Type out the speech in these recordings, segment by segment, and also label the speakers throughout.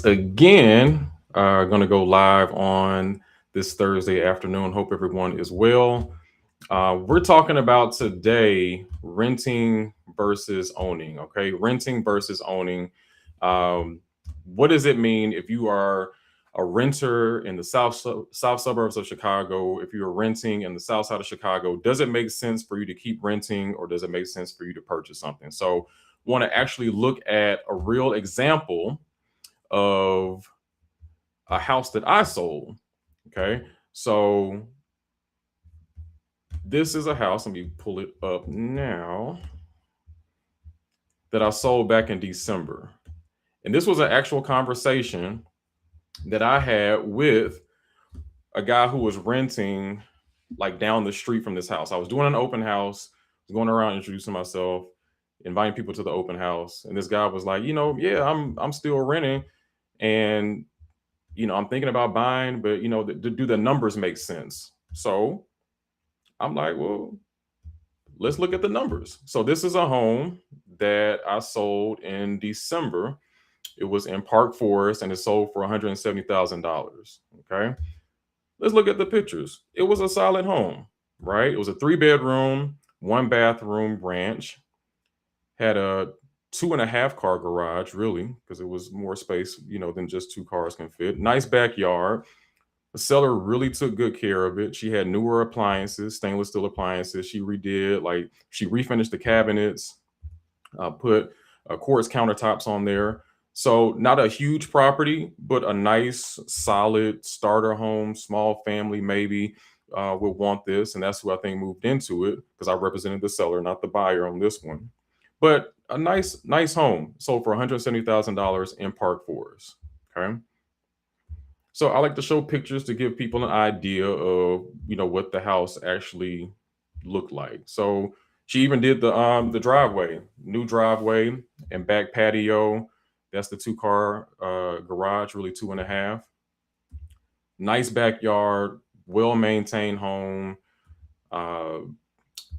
Speaker 1: again. Going to go live on this Thursday afternoon. Hope everyone is well. We're talking about today renting versus owning. Okay, renting versus owning. Um, what does it mean if you are a renter in the south suburbs of Chicago? If you're renting in the south side of Chicago, does it make sense for you to keep renting, or does it make sense for you to purchase something? So, want to actually look at a real example of a house that I sold. Okay. So this is a house. Let me pull it up now, that I sold back in December. And this was an actual conversation that I had with a guy who was renting like down the street from this house. I was doing an open house, going around introducing myself, inviting people to the open house. And this guy was like, yeah, I'm still renting. And I'm thinking about buying, but do the numbers make sense? So I'm like, well, let's look at the numbers. So this is a home that I sold in December. It was in Park Forest and it sold for $170,000. Okay. Let's look at the pictures. It was a solid home, right? It was a 3 bedroom, 1 bathroom ranch, had a 2.5 car garage, really, because it was more space, than just 2 cars can fit. Nice backyard. The seller really took good care of it. She had newer appliances, stainless steel appliances. She refinished the cabinets, put quartz countertops on there. So not a huge property, but a nice, solid starter home. Small family maybe would want this, and that's who I think moved into it, because I represented the seller, not the buyer on this one. But a nice home sold for $170,000 in Park Forest. Okay. So I like to show pictures to give people an idea of what the house actually looked like. So she even did the driveway, new driveway and back patio. That's the 2 car garage, really 2.5. Nice backyard, well maintained home. I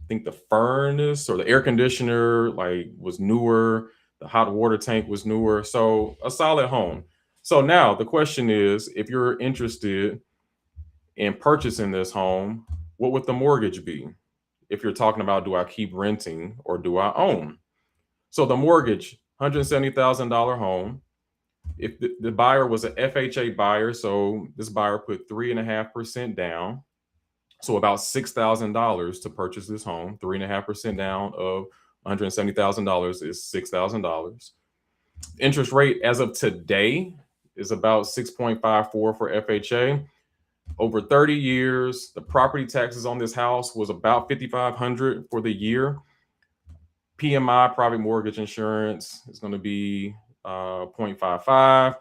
Speaker 1: think the furnace or the air conditioner was newer. The hot water tank was newer. So a solid home. So now the question is, if you're interested in purchasing this home, what would the mortgage be? If you're talking about, do I keep renting or do I own? So the mortgage, $170,000 home. If the buyer was an FHA buyer, so this buyer put 3.5% down, so about $6,000 to purchase this home. 3.5% down of $170,000 is $6,000. Interest rate as of today is about 6.54 for FHA. Over 30 years, the property taxes on this house was about $5,500 for the year. PMI, private mortgage insurance, is going to be 0.55.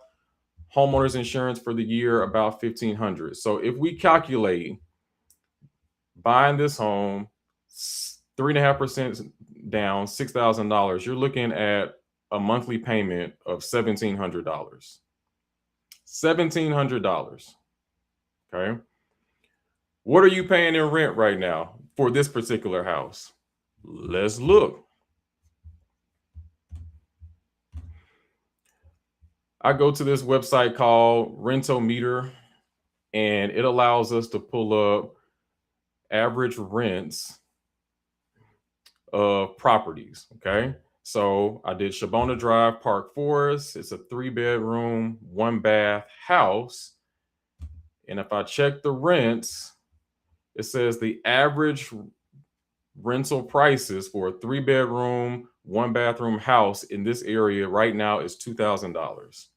Speaker 1: Homeowners insurance for the year about $1,500. So if we calculate buying this home, 3.5% down, $6,000, you're looking at a monthly payment of $1,700. $1,700. Okay. What are you paying in rent right now for this particular house? Let's look. I go to this website called Rental Meter, and it allows us to pull up average rents of properties. Okay. So I did Shabona Drive, Park Forest. It's a 3 bedroom, 1 bath house. And if I check the rents, it says the average rental prices for a 3 bedroom, 1 bathroom house in this area right now is $2,000.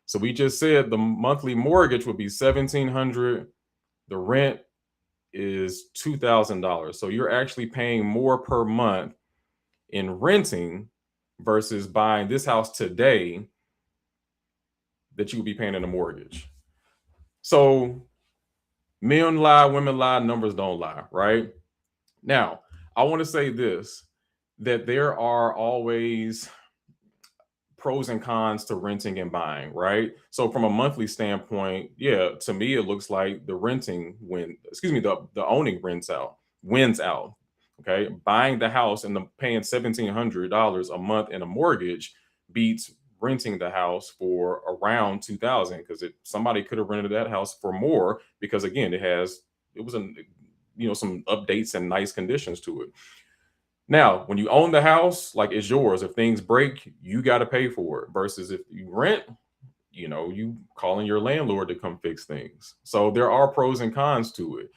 Speaker 1: So we just said the monthly mortgage would be $1,700. The rent is $2,000. So you're actually paying more per month in renting versus buying this house today that you would be paying in a mortgage. So men lie, women lie, numbers don't lie, right? Now, I want to say this, that there are always pros and cons to renting and buying, right? So from a monthly standpoint, yeah, to me it looks like the owning wins out. Okay. Buying the house and paying $1,700 a month in a mortgage beats renting the house for around 2000, because somebody could have rented that house for more, because again, it was some updates and nice conditions to it. Now, when you own the house, like, it's yours. If things break, you got to pay for it. Versus if you rent, you calling your landlord to come fix things. So there are pros and cons to it.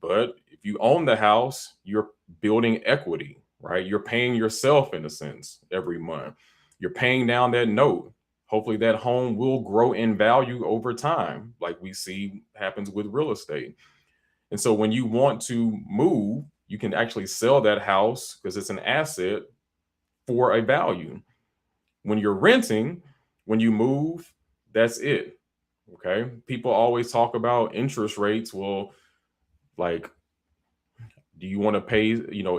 Speaker 1: But if you own the house, you're building equity, right? You're paying yourself, in a sense, every month. You're paying down that note. Hopefully that home will grow in value over time, like we see happens with real estate. And so when you want to move, you can actually sell that house because it's an asset for a value. When you're renting, when you move, that's it. Okay. People always talk about interest rates. Well, like, do you want to pay,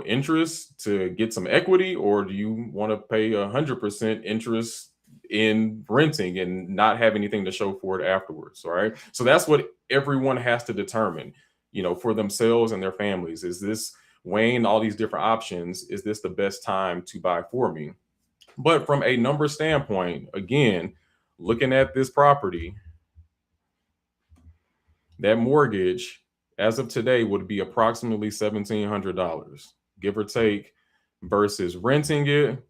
Speaker 1: interest to get some equity, or do you want to pay 100% interest in renting and not have anything to show for it afterwards? All right. So that's what everyone has to determine, for themselves and their families. Is this, weighing all these different options, is this the best time to buy for me? But from a number standpoint, again, looking at this property, that mortgage as of today would be approximately $1,700, give or take, versus renting it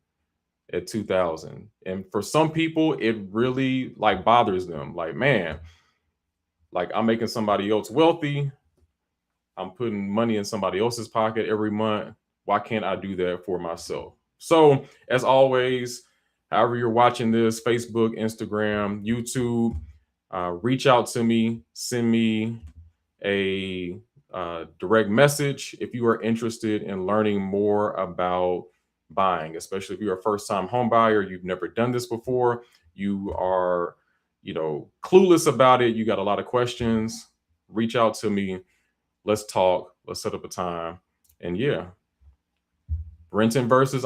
Speaker 1: at 2000. And for some people, it really like bothers them. Like, man, like, I'm making somebody else wealthy. I'm putting money in somebody else's pocket every month. Why can't I do that for myself? So, as always, however you're watching this, Facebook, Instagram, YouTube, reach out to me, send me a direct message if you are interested in learning more about buying, especially if you're a first-time home buyer, you've never done this before, you are, clueless about it, you got a lot of questions. Reach out to me. Let's talk. Let's set up a time. And yeah, renting versus